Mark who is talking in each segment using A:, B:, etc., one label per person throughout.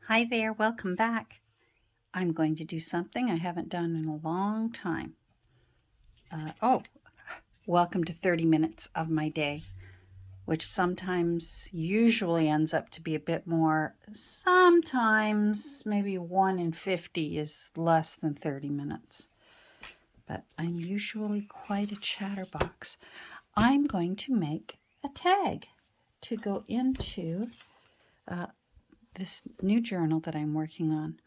A: Hi there, welcome back. I'm going to do something I haven't done in a long time. Welcome to 30 minutes of my day, which usually ends up to be a bit more. Sometimes maybe 1 in 50 is less than 30 minutes, but I'm usually quite a chatterbox. I'm going to make a tag to go into this new journal that I'm working on.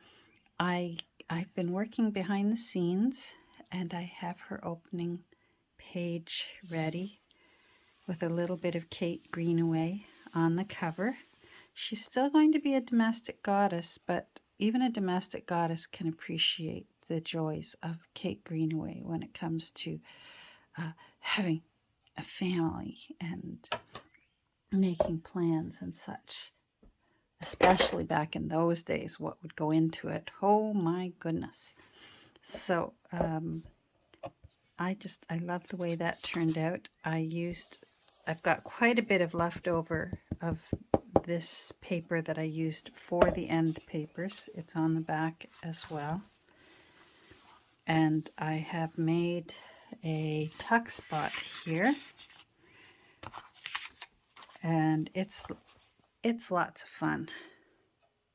A: I've been working behind the scenes, and I have her opening page ready with a little bit of Kate Greenaway on the cover. She's still going to be a domestic goddess, but even a domestic goddess can appreciate the joys of Kate Greenaway when it comes to having a family and making plans and such. Especially back in those days, what would go into it. Oh my goodness. So I love the way that turned out. I've got quite a bit of leftover of this paper that I used for the end papers. It's on the back as well. And I have made a tuck spot here. And it's lots of fun.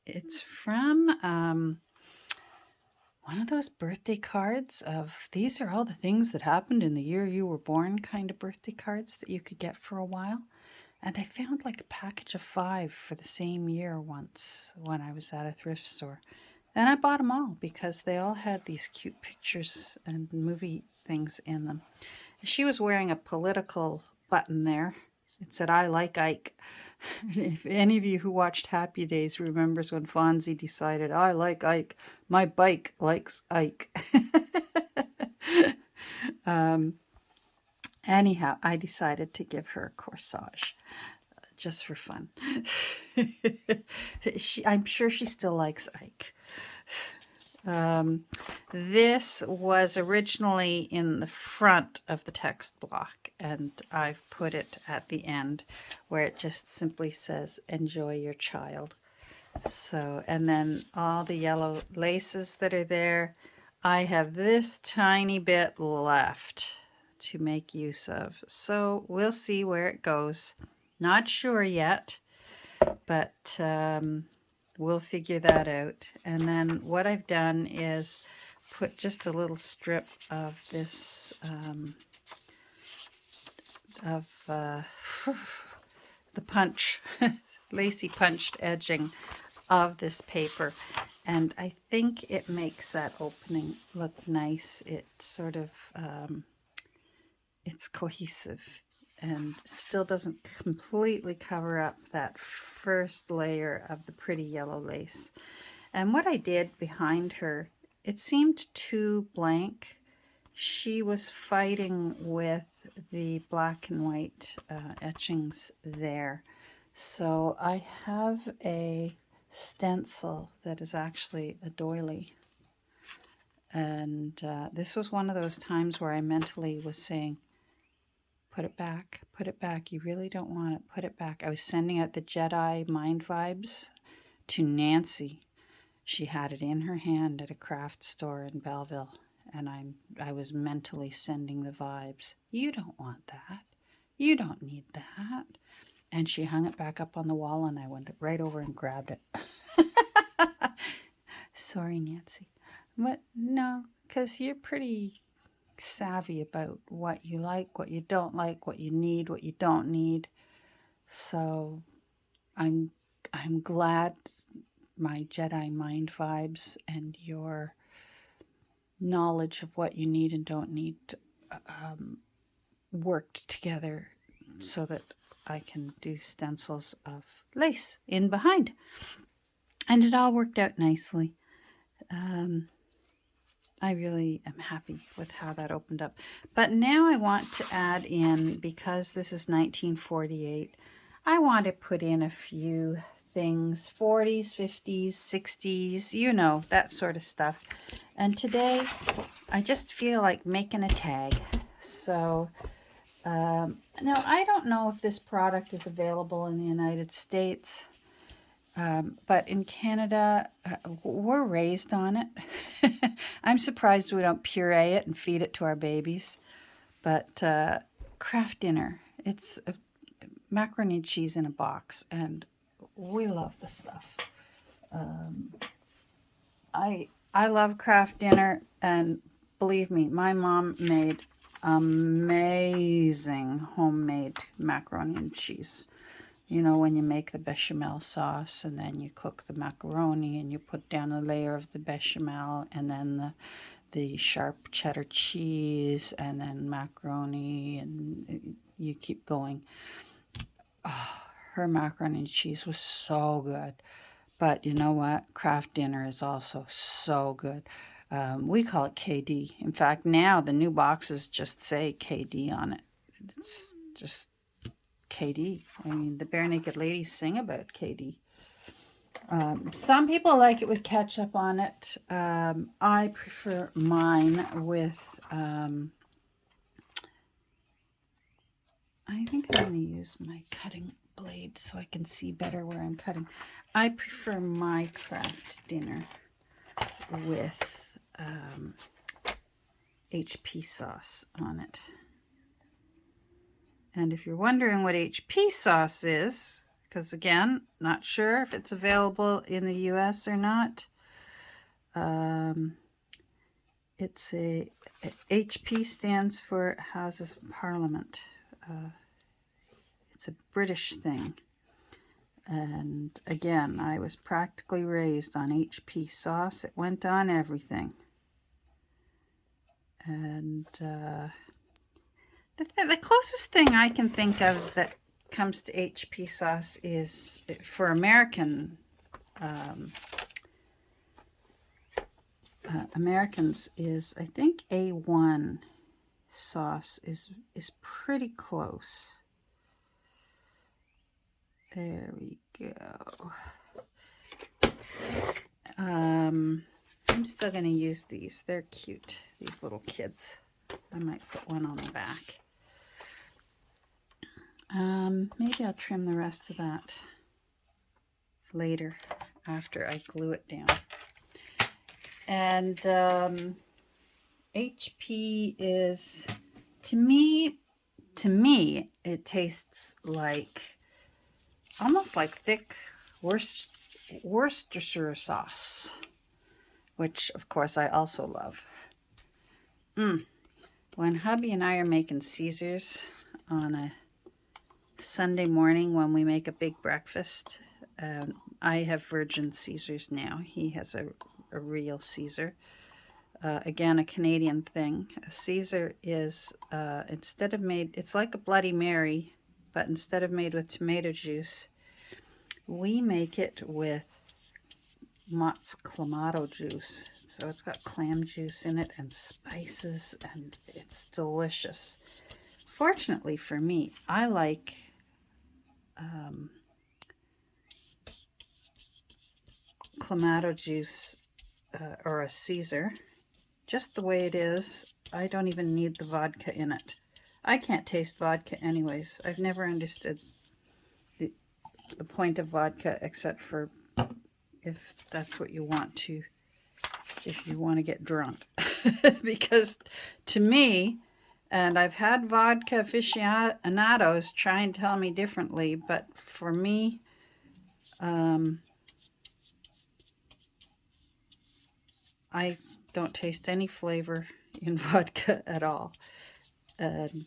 A: It's from one of those birthday cards of these are all the things that happened in the year you were born kind of birthday cards that you could get for a while. And I found like a package of 5 for the same year once when I was at a thrift store. And I bought them all because they all had these cute pictures and movie things in them. She was wearing a political button there. It said, "I like Ike." If any of you who watched Happy Days remembers when Fonzie decided, "I like Ike, my bike likes Ike." Anyhow, I decided to give her a corsage just for fun. I'm sure she still likes Ike. This was originally in the front of the text block, and I've put it at the end where it just simply says, "Enjoy your child." So, and then all the yellow laces that are there, I have this tiny bit left to make use of. So we'll see where it goes. Not sure yet, but we'll figure that out. And then what I've done is put just a little strip of this, the punch, lacy punched edging of this paper. And I think it makes that opening look nice. It sort of, it's cohesive and still doesn't completely cover up that first layer of the pretty yellow lace. And what I did behind her, it seemed too blank. She was fighting with the black and white etchings there. So I have a stencil that is actually a doily. And this was one of those times where I mentally was saying, put it back, you really don't want it, put it back. I was sending out the Jedi mind vibes to Nancy. She had it in her hand at a craft store in Belleville, and I was mentally sending the vibes. You don't want that. You don't need that. And she hung it back up on the wall, and I went right over and grabbed it. Sorry, Nancy. But no, because you're pretty savvy about what you like, what you don't like, what you need, what you don't need. So I'm glad my Jedi mind vibes and your knowledge of what you need and don't need worked together so that I can do stencils of lace in behind. And it all worked out nicely. I really am happy with how that opened up. But now I want to add in, because this is 1948, I want to put in a few things, 40s, 50s, 60s, you know, that sort of stuff. And today, I just feel like making a tag. So, now I don't know if this product is available in the United States. But in Canada, we're raised on it. I'm surprised we don't puree it and feed it to our babies. But Kraft Dinner, it's macaroni and cheese in a box, and we love the stuff. I love Kraft Dinner, and believe me, my mom made amazing homemade macaroni and cheese. You know, when you make the bechamel sauce and then you cook the macaroni and you put down a layer of the bechamel and then the sharp cheddar cheese and then macaroni and you keep going. Oh, her macaroni and cheese was so good. But you know what? Kraft Dinner is also so good. We call it KD. In fact, now the new boxes just say KD on it. It's just KD. I mean, the Bare Naked Ladies sing about KD. Some people like it with ketchup on it. I prefer mine with, I think I'm going to use my cutting blade so I can see better where I'm cutting. I prefer my Kraft Dinner with HP sauce on it. And if you're wondering what HP sauce is, because again, not sure if it's available in the US or not, it's HP stands for Houses of Parliament. It's a British thing. And again, I was practically raised on HP sauce. It went on everything. And the closest thing I can think of that comes to HP sauce is, for Americans, is, I think A1 sauce is pretty close. There we go. I'm still going to use these. They're cute, these little kids. I might put one on the back. Maybe I'll trim the rest of that later after I glue it down. And HP is, to me, it tastes like, almost like thick Worcestershire sauce, which of course I also love. When hubby and I are making Caesars on a Sunday morning when we make a big breakfast, I have virgin Caesars now. He has a real Caesar. Again, a Canadian thing. A Caesar is, instead of made, it's like a Bloody Mary, but instead of made with tomato juice, we make it with Mott's Clamato juice. So it's got clam juice in it and spices, and it's delicious. Fortunately for me, I like Clamato juice or a Caesar just the way it is. I don't even need the vodka in it. I can't taste vodka anyways. I've never understood the point of vodka, except for if that's what you want to, if you want to get drunk. Because to me, and I've had vodka aficionados try and tell me differently, but for me, I don't taste any flavor in vodka at all. And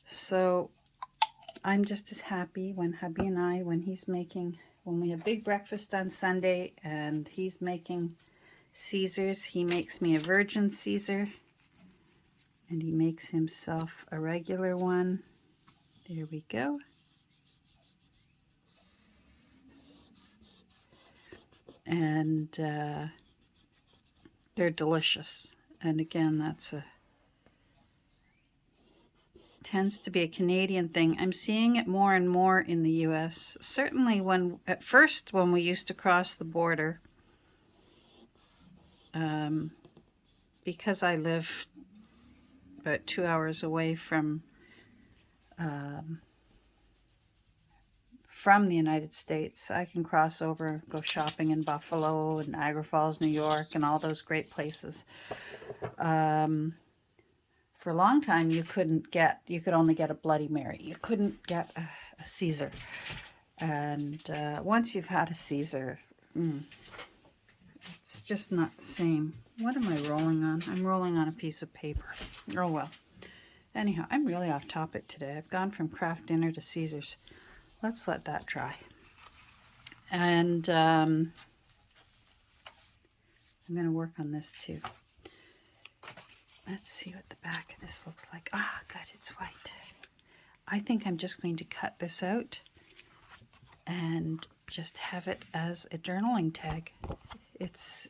A: so I'm just as happy when hubby and I, when we have big breakfast on Sunday and he's making Caesars, he makes me a virgin Caesar and he makes himself a regular one. There we go. And they're delicious. And again, tends to be a Canadian thing. I'm seeing it more and more in the US. Certainly at first when we used to cross the border, because I live about 2 hours away from from the United States. I can cross over, go shopping in Buffalo and Niagara Falls, New York, and all those great places. For a long time, you could only get a Bloody Mary. You couldn't get a Caesar. And once you've had a Caesar, it's just not the same. What am I rolling on? I'm rolling on a piece of paper. Oh well. Anyhow, I'm really off topic today. I've gone from Kraft Dinner to Caesars. Let's let that dry. And I'm going to work on this too. Let's see what the back of this looks like. Ah, good, it's white. I think I'm just going to cut this out and just have it as a journaling tag. It's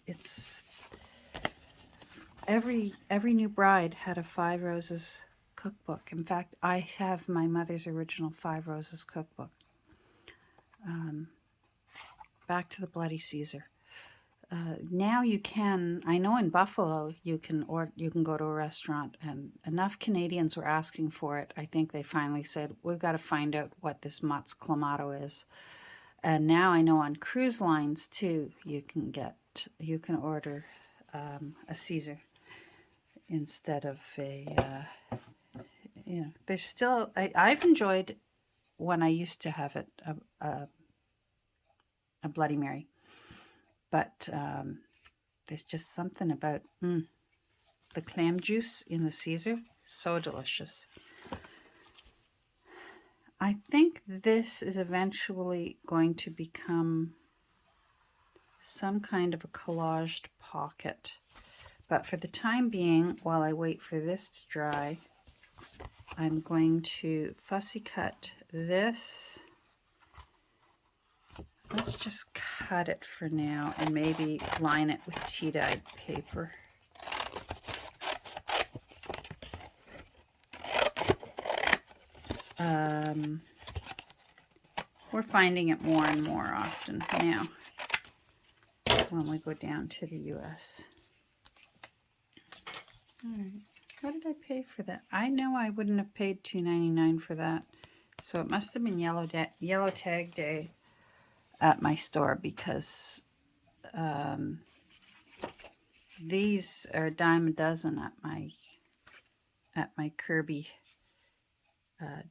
A: every new bride had a 5 Roses cookbook. In fact, I have my mother's original 5 Roses cookbook. Back to the Bloody Caesar. Now you can, I know in Buffalo you can go to a restaurant, and enough Canadians were asking for it. I think they finally said, we've got to find out what this Mott's Clamato is. And now I know on cruise lines too, you can order a Caesar instead of a, there's still, I've enjoyed when I used to have it, a Bloody Mary. But there's just something about the clam juice in the Caesar, so delicious. I think this is eventually going to become some kind of a collaged pocket. But for the time being, while I wait for this to dry, I'm going to fussy cut this. Let's just cut it for now and maybe line it with tea-dyed paper. We're finding it more and more often now when we go down to the US. All right. What did I pay for that? I know I wouldn't have paid $2.99 for that. So it must have been yellow tag day at my store, because these are a dime a dozen at my Kirby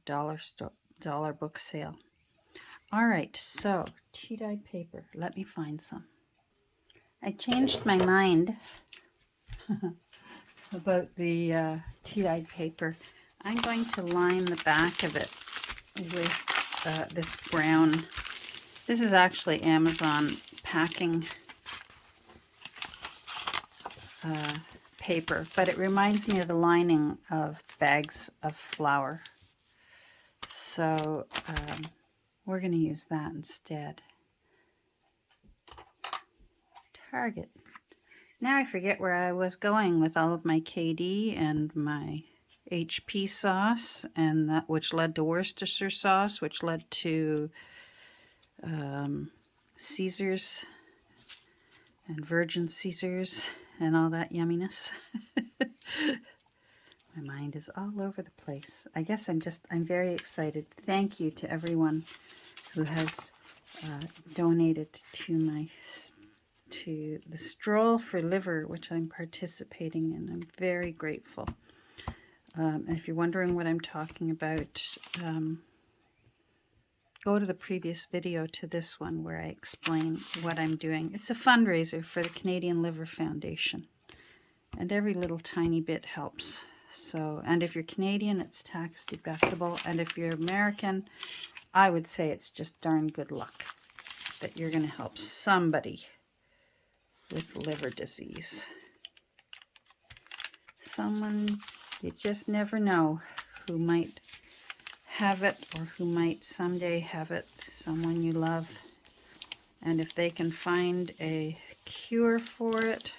A: dollar book sale. All right, so tea-dyed paper. Let me find some. I changed my mind about the tea-dyed paper. I'm going to line the back of it with this brown. This is actually Amazon packing paper, but it reminds me of the lining of bags of flour. So we're going to use that instead. Target. Now I forget where I was going with all of my KD and my HP sauce, and that which led to Worcestershire sauce, which led to Caesars and Virgin Caesars and all that yumminess. My mind is all over the place. I guess I'm very excited. Thank you to everyone who has donated to the Stroll for Liver, which I'm participating in. I'm very grateful. And if you're wondering what I'm talking about, go to the previous video to this one where I explain what I'm doing. It's a fundraiser for the Canadian Liver Foundation, and every little tiny bit helps. So, and if you're Canadian, it's tax deductible, and if you're American, I would say it's just darn good luck that you're going to help somebody with liver disease. Someone you just never know who might have it, or who might someday have it, someone you love. And if they can find a cure for it,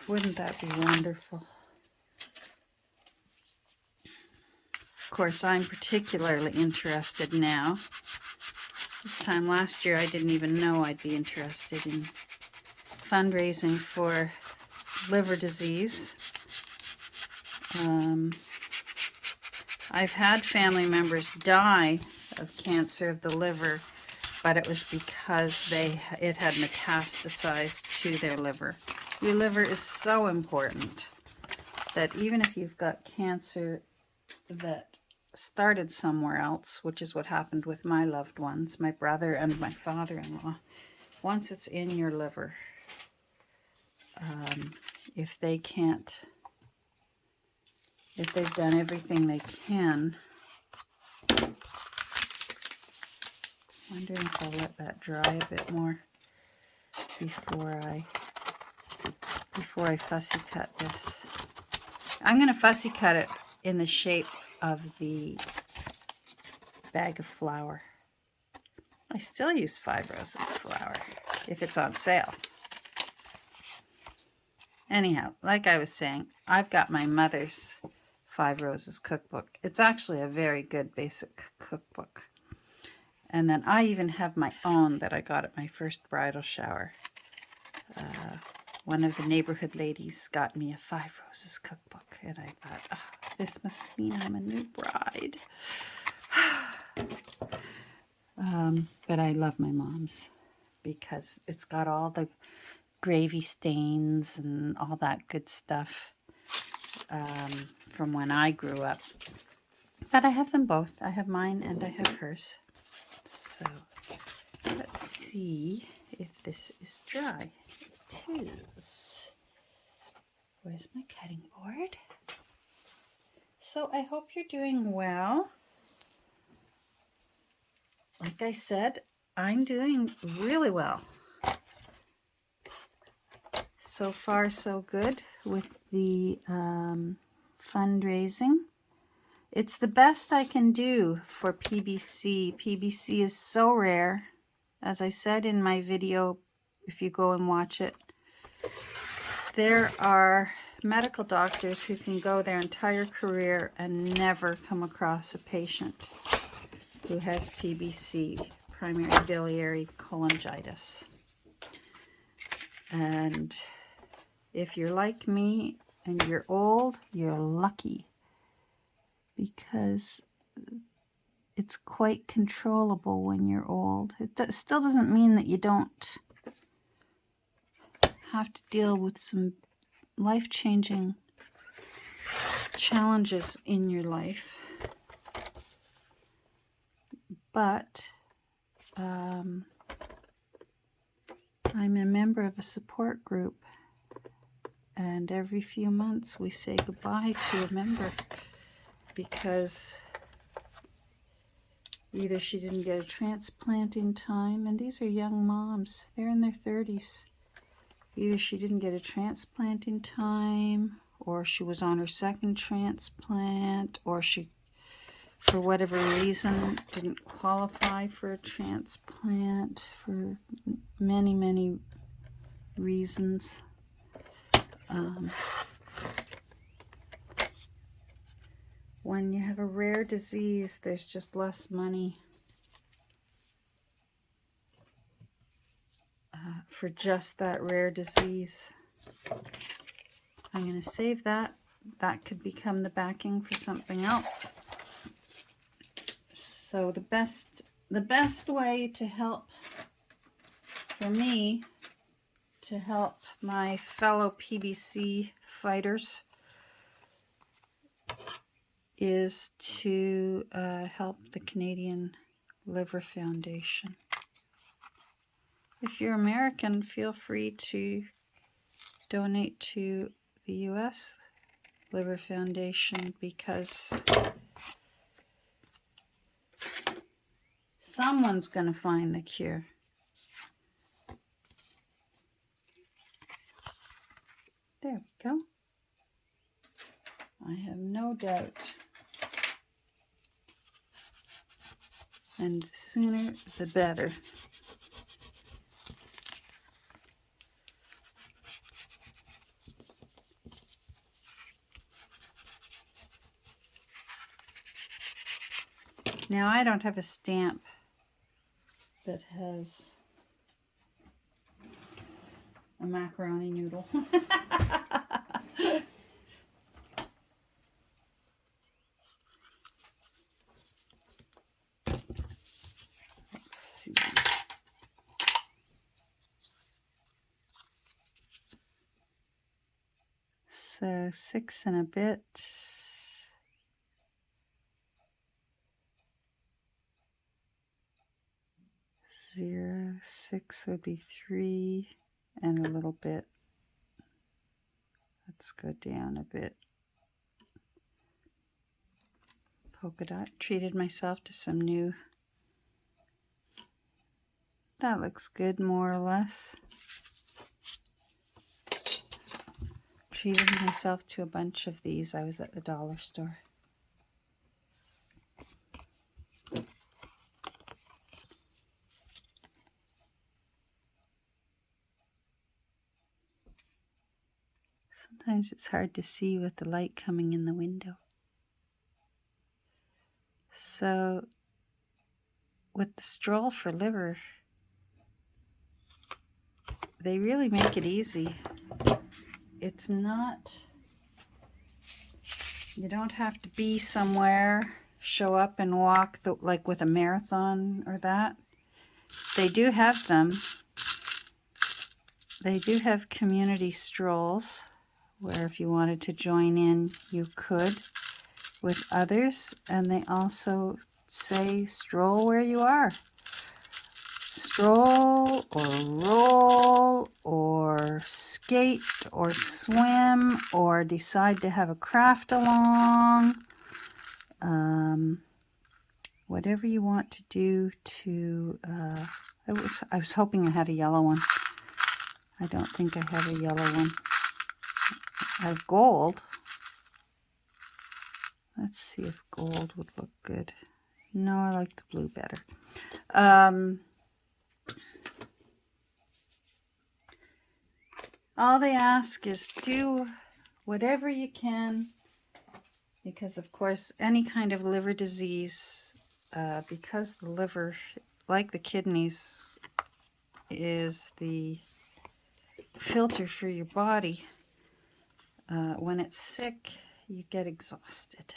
A: wouldn't that be wonderful? Of course, I'm particularly interested now. This time last year, I didn't even know I'd be interested in fundraising for liver disease. I've had family members die of cancer of the liver, but it was because it had metastasized to their liver. Your liver is so important that even if you've got cancer that started somewhere else, which is what happened with my loved ones, my brother and my father-in-law, once it's in your liver, if they've done everything they can, wondering if I'll let that dry a bit more before I fussy cut this. I'm going to fussy cut it in the shape of the bag of flour. I still use Five Roses flour if it's on sale. Anyhow, like I was saying, I've got my mother's Five Roses cookbook. It's actually a very good basic cookbook. And then I even have my own that I got at my first bridal shower. One of the neighborhood ladies got me a Five Roses cookbook, and I thought, oh, this must mean I'm a new bride. But I love my mom's because it's got all the gravy stains and all that good stuff from when I grew up. But I have them both. I have mine and I have hers. So let's see if this is dry. It is. Where's my cutting board? So I hope you're doing well. Like I said, I'm doing really well. So far, so good with the fundraising. It's the best I can do for PBC. PBC is so rare. As I said in my video, if you go and watch it, there are medical doctors who can go their entire career and never come across a patient who has PBC, primary biliary cholangitis. And if you're like me and you're old, you're lucky, because it's quite controllable when you're old. It still doesn't mean that you don't have to deal with some life-changing challenges in your life. But I'm a member of a support group, and every few months we say goodbye to a member because either she didn't get a transplant in time, and these are young moms, they're in their 30s. Either she didn't get a transplant in time, or she was on her second transplant, or she, for whatever reason, didn't qualify for a transplant for many, many reasons. When you have a rare disease, there's just less money for just that rare disease. I'm going to save that. That could become the backing for something else. So the best way to help, for me, to help my fellow PBC fighters is to help the Canadian Liver Foundation. If you're American, feel free to donate to the U.S. Liver Foundation, because someone's going to find the cure. There we go. I have no doubt. And the sooner the better. Now, I don't have a stamp that has a macaroni noodle. So 6 and a bit. 0, 6 would be 3 and a little bit. Let's go down a bit. Polka dot. Treated myself to some new. That looks good, more or less. Treated myself to a bunch of these. I was at the dollar store. Sometimes it's hard to see with the light coming in the window. So, with the Stroll for Liver, they really make it easy. It's not, you don't have to be somewhere, show up and walk like with a marathon or that. They do have them. They do have community strolls where if you wanted to join in, you could with others. And they also say stroll where you are. Stroll or roll or skate or swim or decide to have a craft along. Whatever you want to do to, I was hoping I had a yellow one. I don't think I have a yellow one. I have gold. Let's see if gold would look good. No, I like the blue better. All they ask is do whatever you can, because of course any kind of liver disease, because the liver, like the kidneys, is the filter for your body. When it's sick, you get exhausted.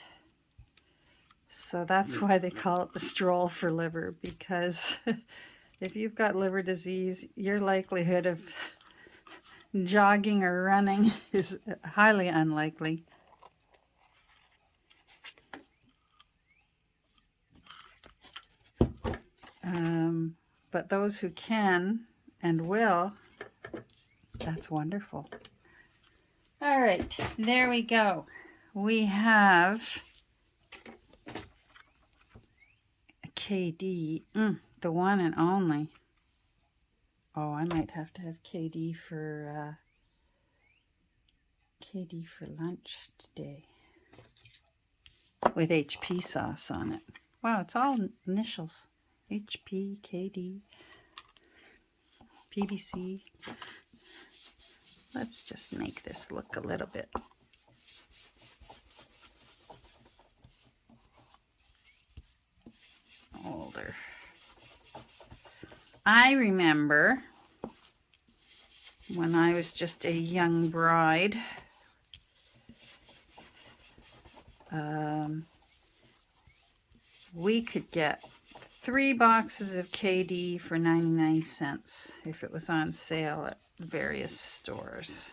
A: So that's why they call it the Stroll for Liver, because if you've got liver disease, your likelihood of jogging or running is highly unlikely. But those who can and will, that's wonderful. All right, there we go. We have a KD, the one and only. Oh, I might have to have KD for lunch today with HP sauce on it. Wow, it's all initials. HP, KD, PBC. Let's just make this look a little bit older. I remember when I was just a young bride, we could get 3 boxes of KD for 99 cents if it was on sale at various stores.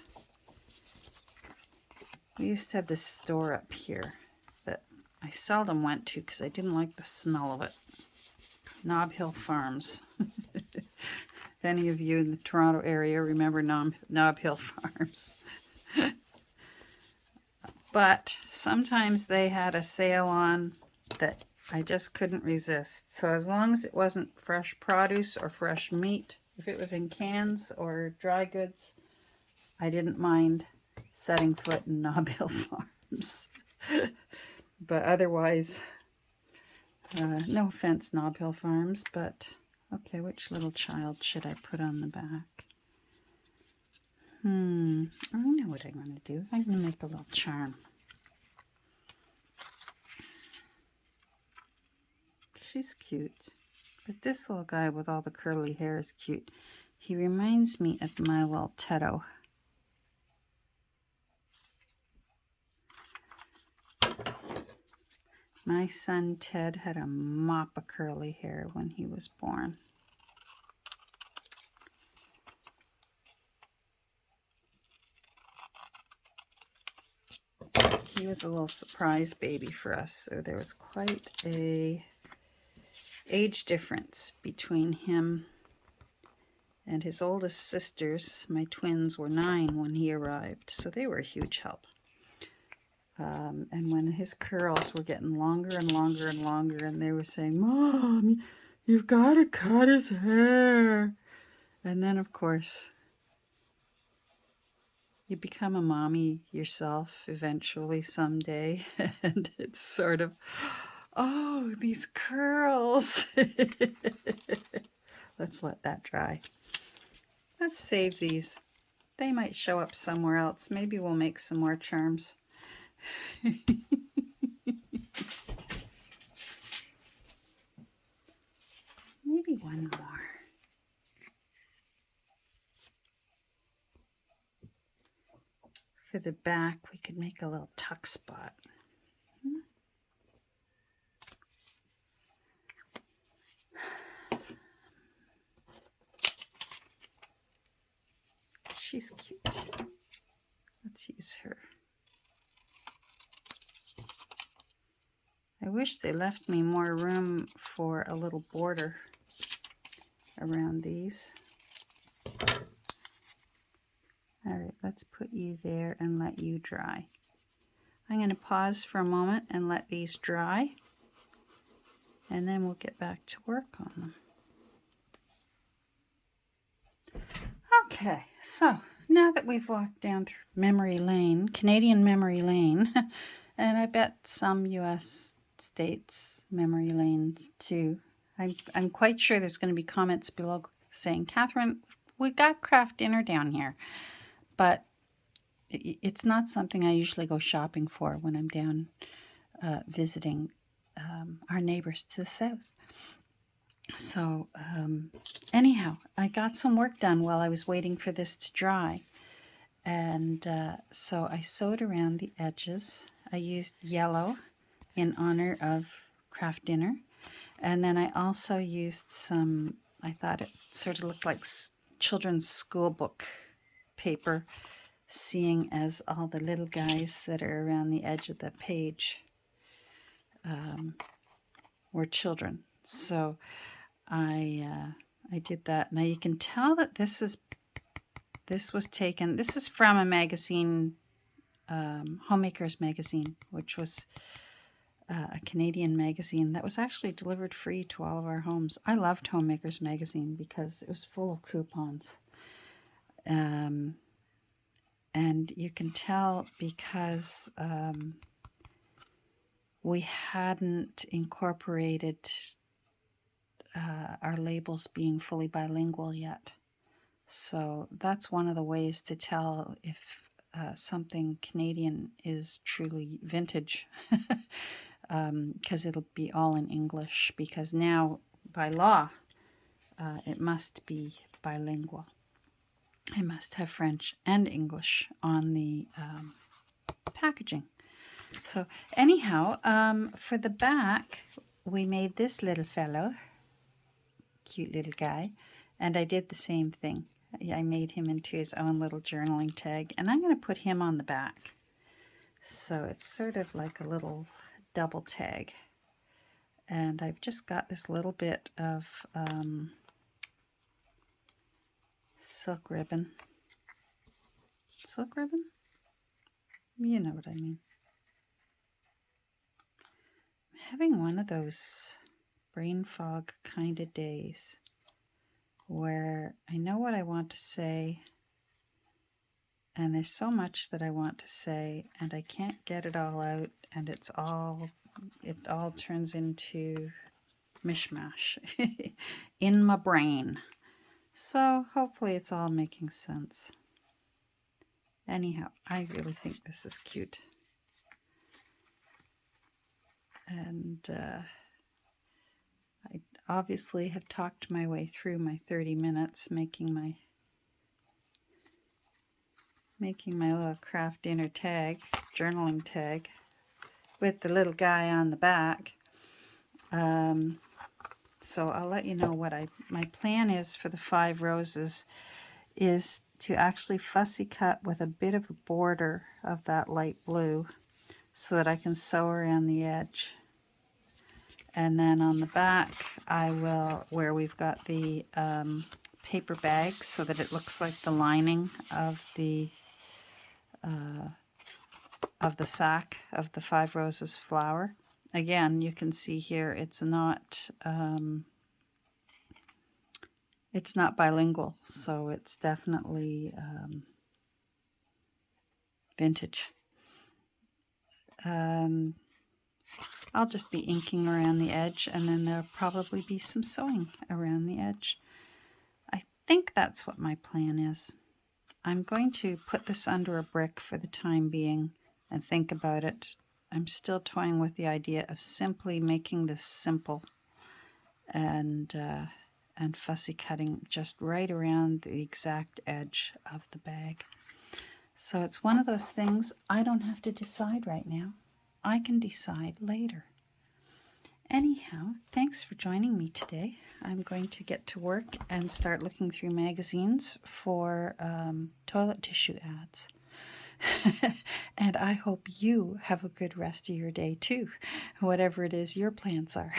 A: We used to have this store up here that I seldom went to because I didn't like the smell of it. Nob Hill Farms. If any of you in the Toronto area remember Nob Hill Farms. But sometimes they had a sale on that I just couldn't resist. So as long as it wasn't fresh produce or fresh meat, if it was in cans or dry goods, I didn't mind setting foot in Nob Hill Farms. But otherwise, no offense, Nob Hill Farms, but okay, which little child should I put on the back? I know what I'm going to do. I'm going to make a little charm. She's cute. But this little guy with all the curly hair is cute. He reminds me of my little Teddo. My son Ted had a mop of curly hair when he was born. he was a little surprise baby for us, so there was quite a age difference between him and his oldest sisters. My twins were 9 when he arrived, so they were a huge help. And when his curls were getting longer and longer and longer, and they were saying, "Mom, you've got to cut his hair." And then, of course, you become a mommy yourself eventually someday, and it's sort of, oh, these curls. Let's let that dry. Let's save these. They might show up somewhere else. Maybe we'll make some more charms. Maybe one more. For the back, we could make a little tuck spot. She's cute. Let's use her. I wish they left me more room for a little border around these. All right, let's put you there and let you dry. I'm going to pause for a moment and let these dry, and then we'll get back to work on them. Okay, so now that we've walked down through memory lane, Canadian memory lane, and I bet some US states memory lane too. I'm quite sure there's going to be comments below saying, "Catherine, we got craft dinner down here," but it's not something I usually go shopping for when I'm down visiting our neighbors to the south. So anyhow, I got some work done while I was waiting for this to dry. And so I sewed around the edges. I used yellow in honor of craft dinner. And then I also used some, I thought it sort of looked like children's school book paper, seeing as all the little guys that are around the edge of the page were children. So I did that. Now you can tell that this was taken. This is from a magazine, Homemakers Magazine, which was a Canadian magazine that was actually delivered free to all of our homes. I loved Homemakers Magazine because it was full of coupons. And you can tell because we hadn't incorporated our labels being fully bilingual yet. So that's one of the ways to tell if something Canadian is truly vintage, because it'll be all in English, because now by law it must be bilingual. I must have French and English on the packaging. So anyhow, for the back, we made this little fellow, cute little guy, and I did the same thing. I made him into his own little journaling tag, and I'm going to put him on the back. So it's sort of like a little double tag. And I've just got this little bit of silk ribbon. Silk ribbon? You know what I mean. I'm having one of those brain fog kind of days where I know what I want to say, and there's so much that I want to say, and I can't get it all out, and it all turns into mishmash in my brain. So hopefully it's all making sense. Anyhow, I really think this is cute. And I obviously have talked my way through my 30 minutes making my little craft dinner tag, journaling tag, with the little guy on the back. So I'll let you know what my plan is for the 5 roses is to actually fussy cut with a bit of a border of that light blue so that I can sew around the edge. And then on the back, I will, where we've got the paper bag so that it looks like the lining of the sack of the Five Roses flower. Again, you can see here it's not bilingual, so it's definitely vintage. I'll just be inking around the edge, and then there'll probably be some sewing around the edge. I think that's what my plan is. I'm going to put this under a brick for the time being and think about it. I'm still toying with the idea of simply making this simple and fussy cutting just right around the exact edge of the bag. So it's one of those things I don't have to decide right now. I can decide later. Anyhow, thanks for joining me today. I'm going to get to work and start looking through magazines for toilet tissue ads. And I hope you have a good rest of your day too, whatever it is your plans are.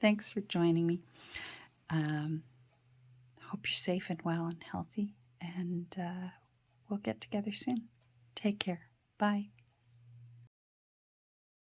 A: Thanks for joining me. Hope you're safe and well and healthy, and we'll get together soon. Take care. Bye.